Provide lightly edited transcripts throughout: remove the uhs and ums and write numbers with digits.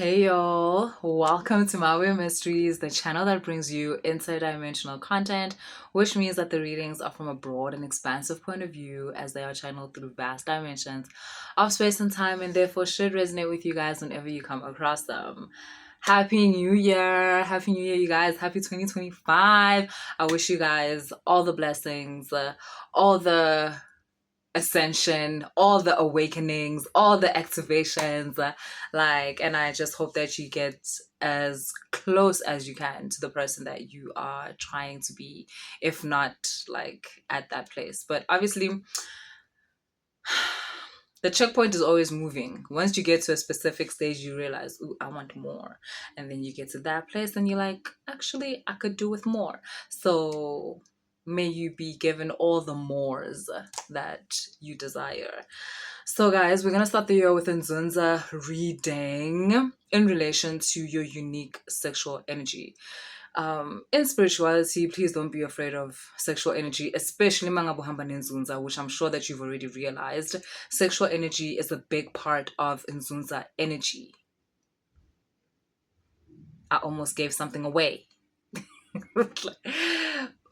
Hey y'all, welcome to My Way Mysteries, the channel that brings you interdimensional content, which means that the readings are from a broad and expansive point of view as they are channeled through vast dimensions of space and time and therefore should resonate with you guys whenever you come across them. Happy New Year! Happy New Year, you guys! Happy 2025! I wish you guys all the blessings, all the ascension, all the awakenings, all the activations, and I just hope that you get as close as you can to the person that you are trying to be, if not like at that place. But obviously, the checkpoint is always moving. Once you get to a specific stage, you realize, ooh, I want more. And then you get to that place and you're like, actually, I could do with more. So may you be given all the mores that you desire. So guys, we're going to start the year with iNzunza reading in relation to your unique sexual energy. In spirituality, please don't be afraid of sexual energy, especially mangabuhamba iNzunza, which I'm sure that you've already realized. Sexual energy is a big part of iNzunza energy. I almost gave something away.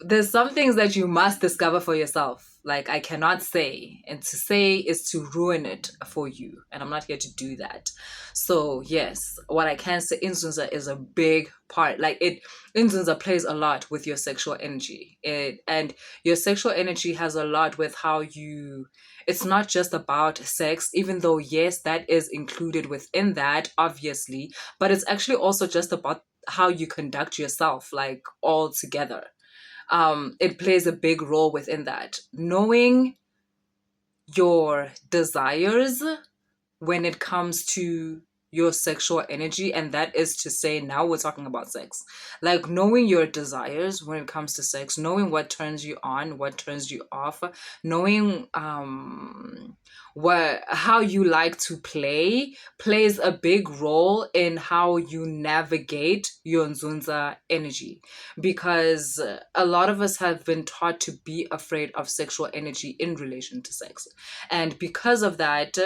There's some things that you must discover for yourself. Like, I cannot say, and to say is to ruin it for you, and I'm not here to do that. So yes, what I can say, iNzunza is a big part. iNzunza plays a lot with your sexual energy. And your sexual energy has a lot with how you. It's not just about sex, even though yes, that is included within that, obviously, but it's actually also just about how you conduct yourself, like all together. It plays a big role within that. Knowing your desires when it comes to your sexual energy, and that is to say, now we're talking about sex. Like knowing your desires when it comes to sex, knowing what turns you on, what turns you off, knowing how you like to play plays a big role in how you navigate your iNzunza energy, because a lot of us have been taught to be afraid of sexual energy in relation to sex, and because of that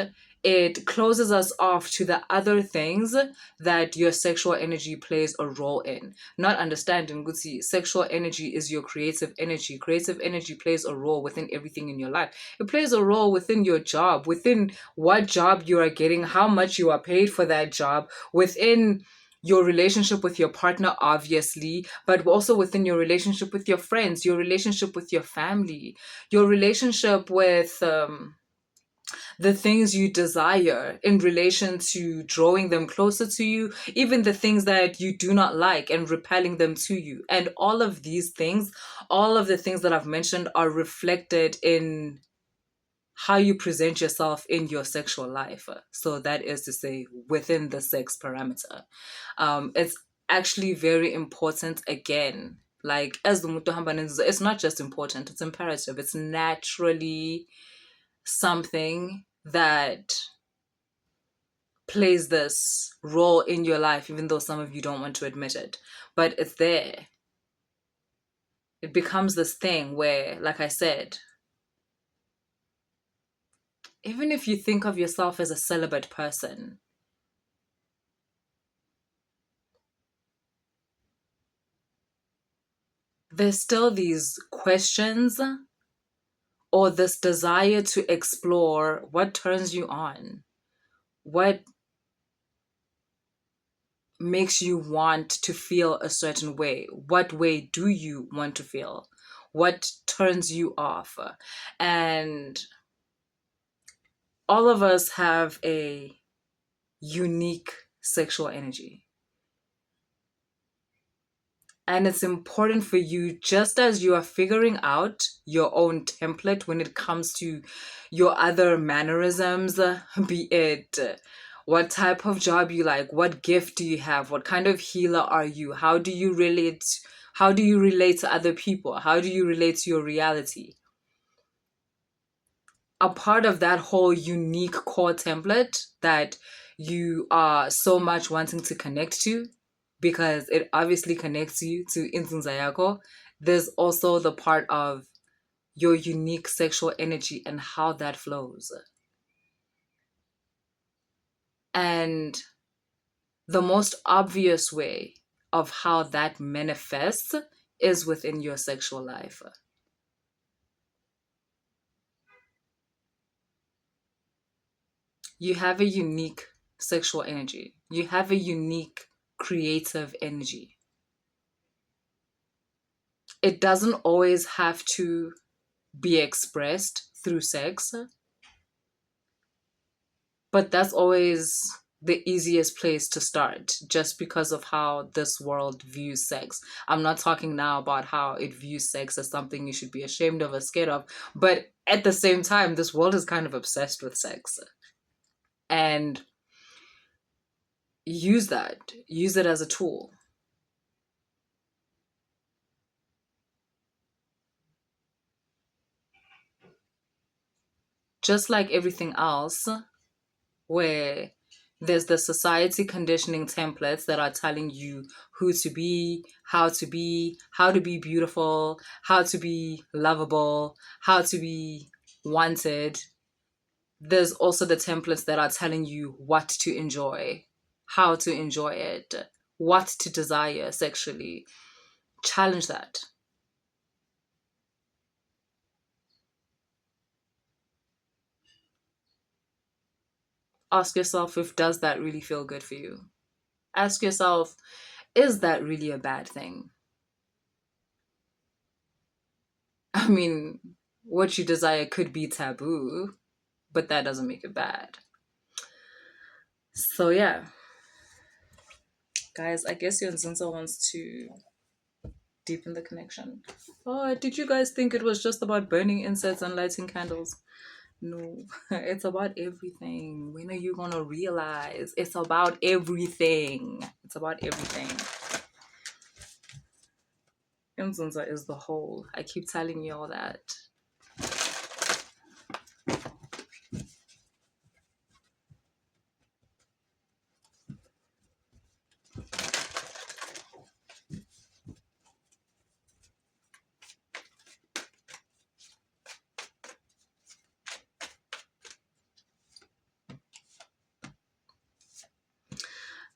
it closes us off to the other things that your sexual energy plays a role in. Not understanding, Gutsi, sexual energy is your creative energy. Creative energy plays a role within everything in your life. It plays a role within your job, within what job you are getting, how much you are paid for that job, within your relationship with your partner, obviously, but also within your relationship with your friends, your relationship with your family, your relationship with the things you desire in relation to drawing them closer to you, even the things that you do not like and repelling them to you. And all of these things, all of the things that I've mentioned are reflected in how you present yourself in your sexual life. So that is to say, within the sex parameter. It's actually very important again. Like, as the Mutuhambanenzo, it's not just important, it's imperative. It's naturally something that plays this role in your life, even though some of you don't want to admit it. But it's there. It becomes this thing where, like I said, even if you think of yourself as a celibate person, there's still these questions or this desire to explore what turns you on, what makes you want to feel a certain way, what way do you want to feel, what turns you off. And all of us have a unique sexual energy. And it's important for you, just as you are figuring out your own template when it comes to your other mannerisms, be it what type of job you like, what gift do you have, what kind of healer are you, how do you relate to other people, how do you relate to your reality. A part of that whole unique core template that you are so much wanting to connect to, because it obviously connects you to iNzunza yako, there's also the part of your unique sexual energy and how that flows. And the most obvious way of how that manifests is within your sexual life. You have a unique sexual energy. You have a unique creative energy. It doesn't always have to be expressed through sex, but that's always the easiest place to start just because of how this world views sex. I'm not talking now about how it views sex as something you should be ashamed of or scared of, but at the same time, this world is kind of obsessed with sex. And use it as a tool. Just like everything else, where there's the society conditioning templates that are telling you who to be, how to be beautiful, how to be lovable, how to be wanted. There's also the templates that are telling you what to enjoy, how to enjoy it, what to desire sexually. Challenge that. Ask yourself, if does that really feel good for you? Ask yourself, is that really a bad thing? I mean, what you desire could be taboo, but that doesn't make it bad. So yeah, guys, I guess iNzunza wants to deepen the connection. Oh, did you guys think it was just about burning incense and lighting candles? No, it's about everything. When are you gonna realize it's about everything? It's about everything. iNzunza is the whole. I keep telling you all that.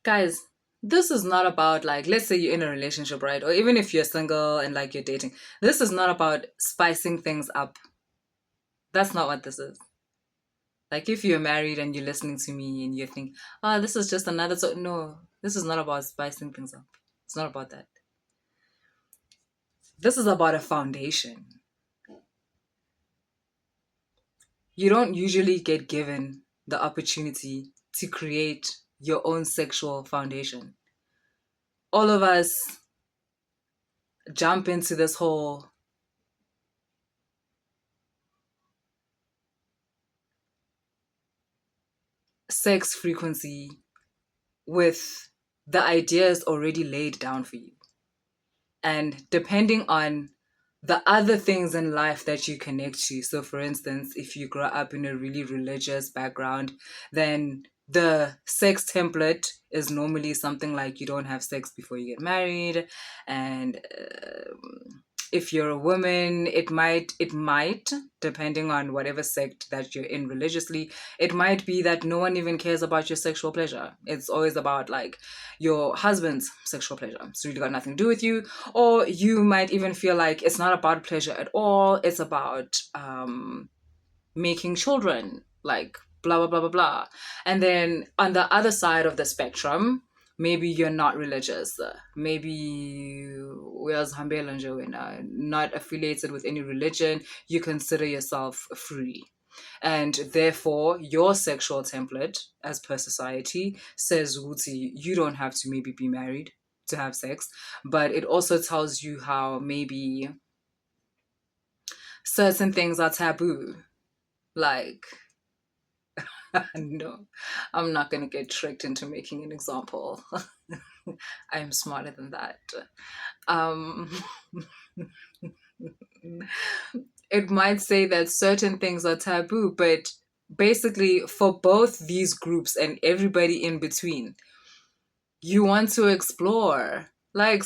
Guys, this is not about, like, let's say you're in a relationship, right? Or even if you're single and like you're dating, this is not about spicing things up. That's not what this is. Like, if you're married and you're listening to me and you think, oh, this is just another, so no, this is not about spicing things up. It's not about that. This is about a foundation. You don't usually get given the opportunity to create your own sexual foundation. All of us jump into this whole sex frequency with the ideas already laid down for you. And depending on the other things in life that you connect to. So, for instance, if you grow up in a really religious background, then the sex template is normally something like you don't have sex before you get married. And if you're a woman, it might, depending on whatever sect that you're in religiously, it might be that no one even cares about your sexual pleasure. It's always about like your husband's sexual pleasure. It's really got nothing to do with you. Or you might even feel like it's not about pleasure at all. It's about making children, like blah, blah, blah, blah, blah. And then on the other side of the spectrum, maybe you're not religious. Maybe not affiliated with any religion. You consider yourself free. And therefore, your sexual template, as per society, says, Wuti, you don't have to maybe be married to have sex. But it also tells you how maybe certain things are taboo. Like, no, I'm not going to get tricked into making an example. I am smarter than that. Um, it might say that certain things are taboo, but basically, for both these groups and everybody in between, you want to explore. Like,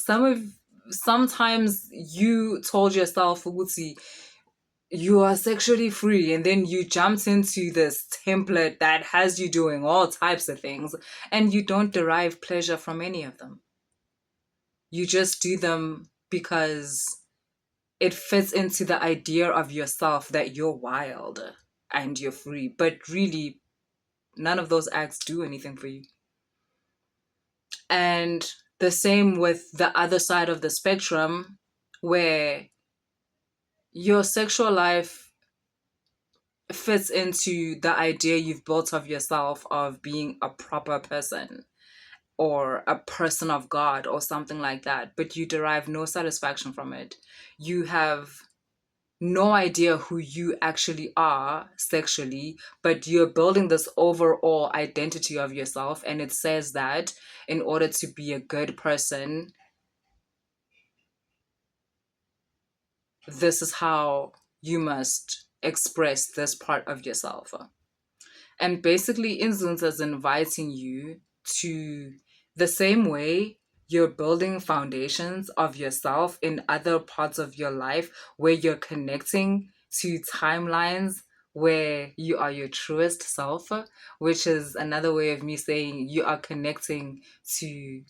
sometimes you told yourself, Wuti, you are sexually free, and then you jumped into this template that has you doing all types of things, and you don't derive pleasure from any of them. You just do them because it fits into the idea of yourself that you're wild and you're free, but really none of those acts do anything for you. And the same with the other side of the spectrum, where your sexual life fits into the idea you've built of yourself of being a proper person or a person of God or something like that, but you derive no satisfaction from it. You have no idea who you actually are sexually, but you're building this overall identity of yourself. And it says that in order to be a good person, this is how you must express this part of yourself. And basically, iNzunza is inviting you to the same way you're building foundations of yourself in other parts of your life where you're connecting to timelines where you are your truest self, which is another way of me saying you are connecting to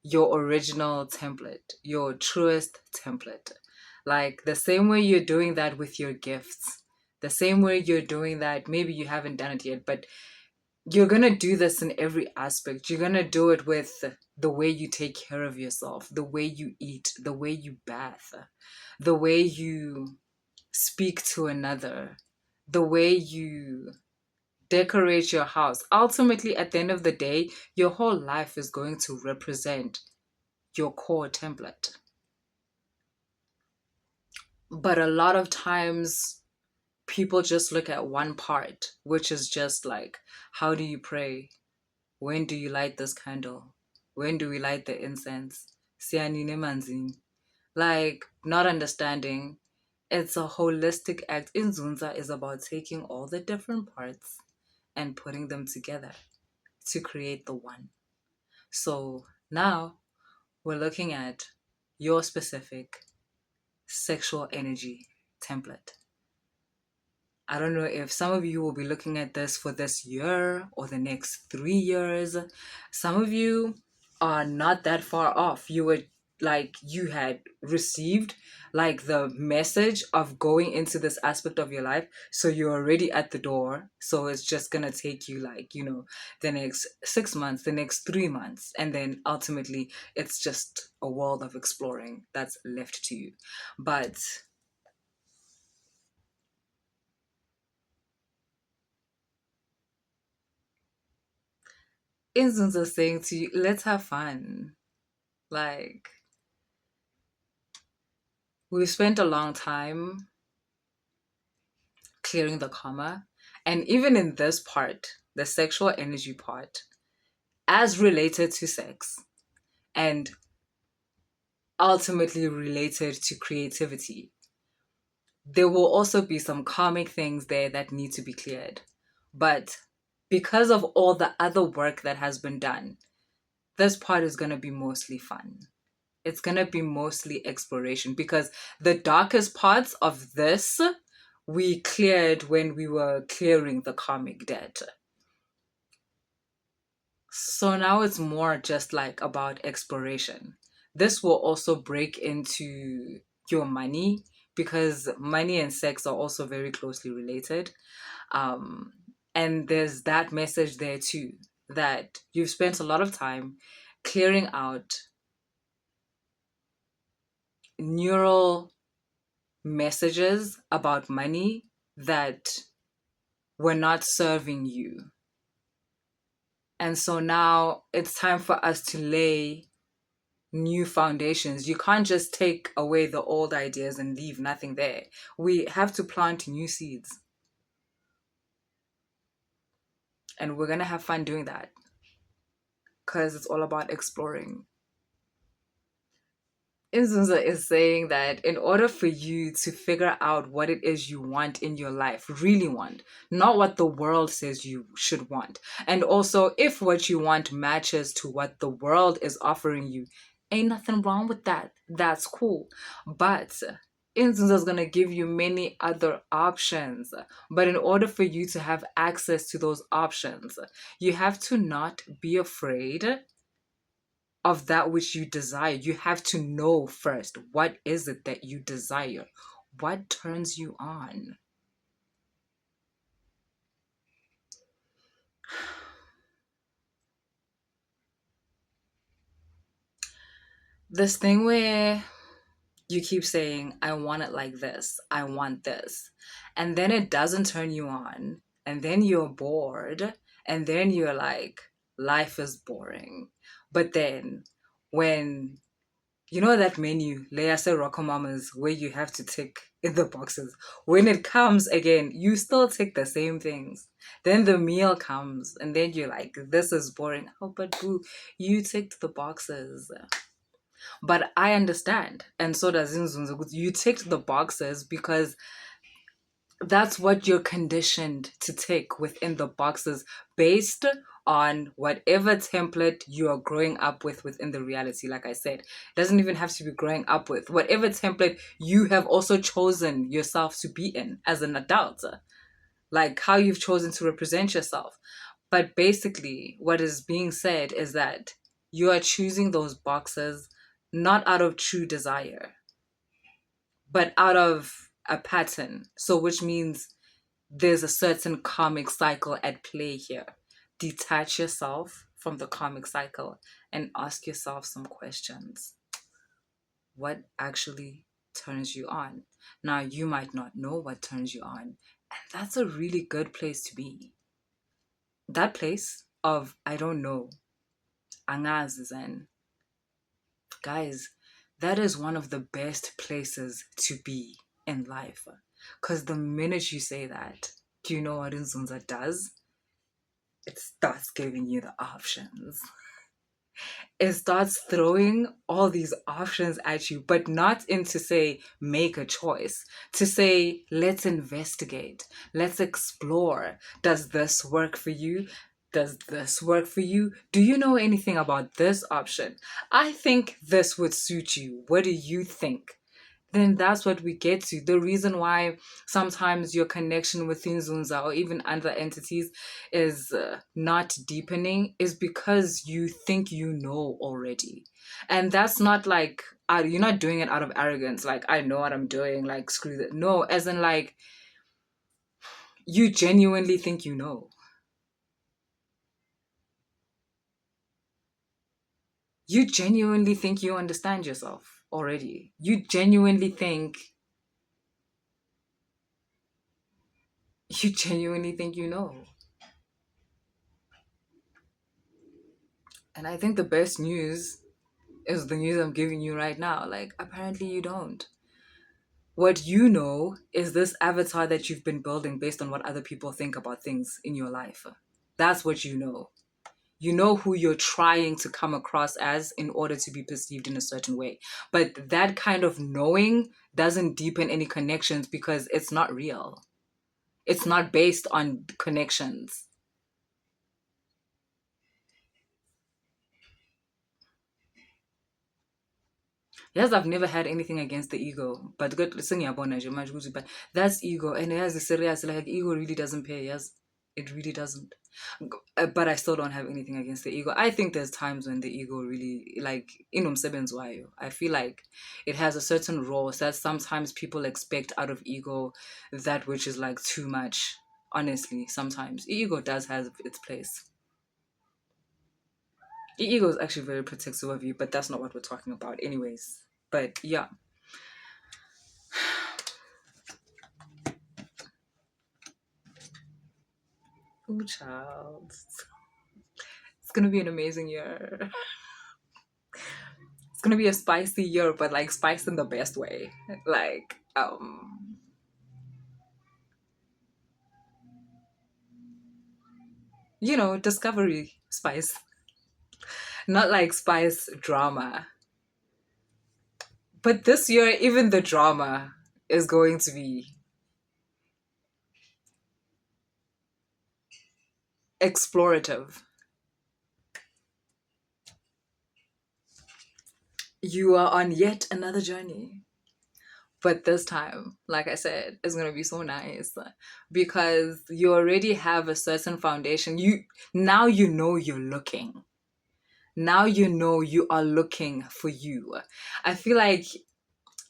your original template, your truest template. Like the same way you're doing that with your gifts, the same way you're doing that, maybe you haven't done it yet, but you're going to do this in every aspect. You're going to do it with the way you take care of yourself, the way you eat, the way you bath, the way you speak to another, the way you decorate your house. Ultimately, at the end of the day, your whole life is going to represent your core template. But a lot of times, people just look at one part, which is just like, how do you pray? When do you light this candle? When do we light the incense? Siyanini emanzini. Like, not understanding. It's a holistic act. iNzunza is about taking all the different parts and putting them together to create the one. So now we're looking at your specific sexual energy template. I don't know if some of you will be looking at this for this year or the next 3 years. Some of you are not that far off. You were like, you had received like the message of going into this aspect of your life. So you're already at the door. So it's just going to take you like, the next 6 months, the next 3 months. And then ultimately it's just a world of exploring that's left to you. But iNzunza saying to you, let's have fun. Like, we've spent a long time clearing the karma. And even in this part, the sexual energy part, as related to sex and ultimately related to creativity, there will also be some karmic things there that need to be cleared. But because of all the other work that has been done, this part is going to be mostly fun. It's going to be mostly exploration because the darkest parts of this we cleared when we were clearing the karmic debt. So now it's more just like about exploration. This will also break into your money because money and sex are also very closely related. Um, and there's that message there too, that you've spent a lot of time clearing out neural messages about money that were not serving you. And so now it's time for us to lay new foundations. You can't just take away the old ideas and leave nothing there. We have to plant new seeds. And we're going to have fun doing that because it's all about exploring. iNzunza is saying that in order for you to figure out what it is you want in your life, really want, not what the world says you should want. And also, if what you want matches to what the world is offering you, ain't nothing wrong with that. That's cool. But iNzunza is going to give you many other options. But in order for you to have access to those options, you have to not be afraid of that which you desire. You have to know first, what is it that you desire? What turns you on? This thing where you keep saying, I want it like this, I want this, and then it doesn't turn you on, and then you're bored, and then you're like, life is boring. But then when you know that menu, Leia Rocco Mamas, where you have to tick in the boxes. When it comes again, you still tick the same things. Then the meal comes, and then you're like, this is boring. Oh, but boo, you ticked the boxes. But I understand, and so does iNzunza. You ticked the boxes because that's what you're conditioned to tick within the boxes based on whatever template you are growing up with within the reality. Like I said, it doesn't even have to be growing up with whatever template you have also chosen yourself to be in as an adult, like how you've chosen to represent yourself. But basically, what is being said is that you are choosing those boxes not out of true desire, but out of a pattern. So, which means there's a certain karmic cycle at play here. Detach yourself from the karmic cycle and ask yourself some questions. What actually turns you on? Now, you might not know what turns you on, and that's a really good place to be. That place of, I don't know, angazi zen. Guys, that is one of the best places to be in life. Because the minute you say that, do you know what iNzunza does? It starts giving you the options. It starts throwing all these options at you, but not in to say, make a choice, to say, let's investigate, let's explore. Does this work for you? Does this work for you? Do you know anything about this option? I think this would suit you. What do you think? Then that's what we get to. The reason why sometimes your connection with iNzunza or even other entities is not deepening is because you think you know already. And that's not like, you're not doing it out of arrogance, like, I know what I'm doing, like, screw that. No, as in, like, you genuinely think you know. You genuinely think you understand yourself already. You genuinely think you know. And I think the best news is the news I'm giving you right now. Like, apparently you don't. What you know is this avatar that you've been building based on what other people think about things in your life. That's what you know. You know who you're trying to come across as in order to be perceived in a certain way. But that kind of knowing doesn't deepen any connections because it's not real. It's not based on connections. Yes, I've never had anything against the ego, but good listen, but that's ego, and it has a serious like ego really doesn't pay. Yes, it really doesn't. But I still don't have anything against the ego. I think there's times when the ego really like I feel like it has a certain role that sometimes people expect out of ego, that which is like too much. Honestly, sometimes ego does have its place. Ego is actually very protective of you, but that's not what we're talking about, anyways. But yeah. Ooh, child. It's gonna be an amazing year. It's gonna be a spicy year, but like spice in the best way. Like, discovery spice. Not like spice drama. But this year, even the drama is going to be explorative. You are on yet another journey. But this time, like I said, it's gonna be so nice because you already have a certain foundation. Now you know you're looking. Now you know you are looking for you. I feel like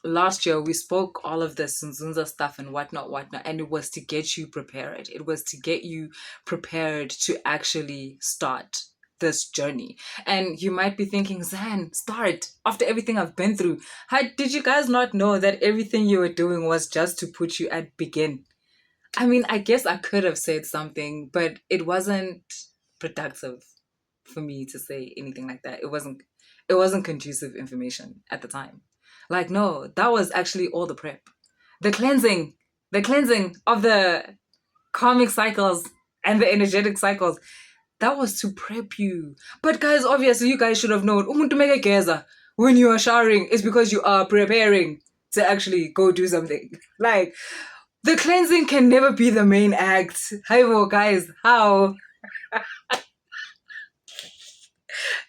last year we spoke all of this iNzunza stuff and whatnot, and it was to get you prepared. It was to get you prepared to actually start this journey. And you might be thinking, Zanne, start after everything I've been through. Did you guys not know that everything you were doing was just to put you at begin? I mean, I guess I could have said something, but it wasn't productive for me to say anything like that. It wasn't conducive information at the time. Like, no, that was actually all the prep. The cleansing, the cleansing of the karmic cycles and the energetic cycles. That was to prep you. But guys, obviously you guys should have known umuntu megageza when you are showering is because you are preparing to actually go do something. Like, the cleansing can never be the main act. Hi, guys, how?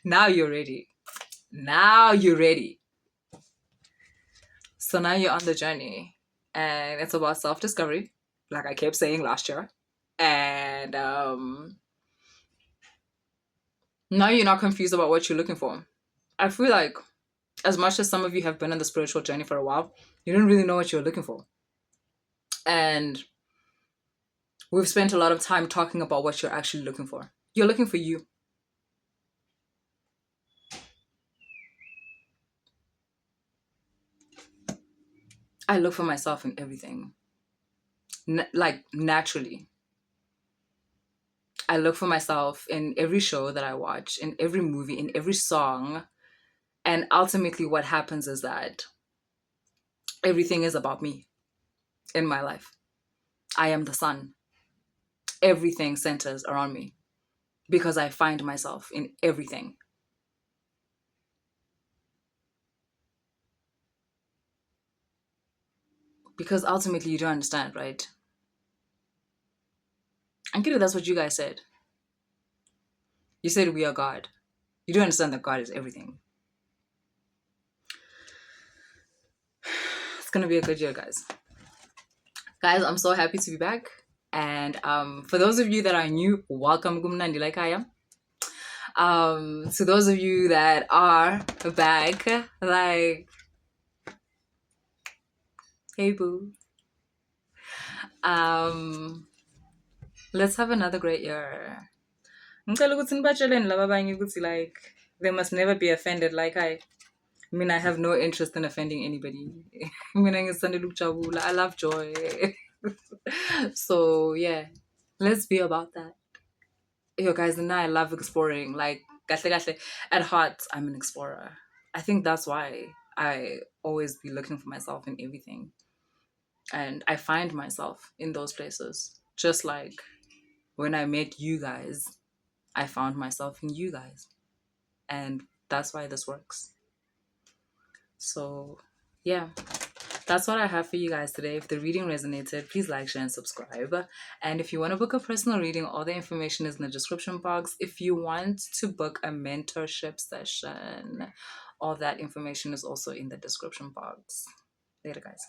Now you're ready. Now you're ready. So now you're on the journey, and it's about self-discovery, like I kept saying last year. And now you're not confused about what you're looking for. I feel like as much as some of you have been on the spiritual journey for a while, you don't really know what you're looking for. And we've spent a lot of time talking about what you're actually looking for. You're looking for you. I look for myself in everything. Like, naturally. I look for myself in every show that I watch, in every movie, in every song. And ultimately what happens is that everything is about me in my life. I am the sun. Everything centers around me because I find myself in everything. Because ultimately you don't understand, right? And that's what you guys said. You said we are God. You don't understand that God is everything. It's gonna be a good year, guys. Guys, I'm so happy to be back. And for those of you that are new, welcome Gumnandi like I am. To those of you that are back, like, hey boo. Let's have another great year. Like, they must never be offended like I mean, I have no interest in offending anybody. I love joy. So yeah, let's be about that. Yo guys, and I love exploring. Like, at heart, I'm an explorer. I think that's why I always be looking for myself in everything. And I find myself in those places. Just like when I met you guys, I found myself in you guys. And that's why this works. So yeah, that's what I have for you guys today. If the reading resonated, please like, share, and subscribe. And if you want to book a personal reading, all the information is in the description box. If you want to book a mentorship session, all that information is also in the description box. Later, guys.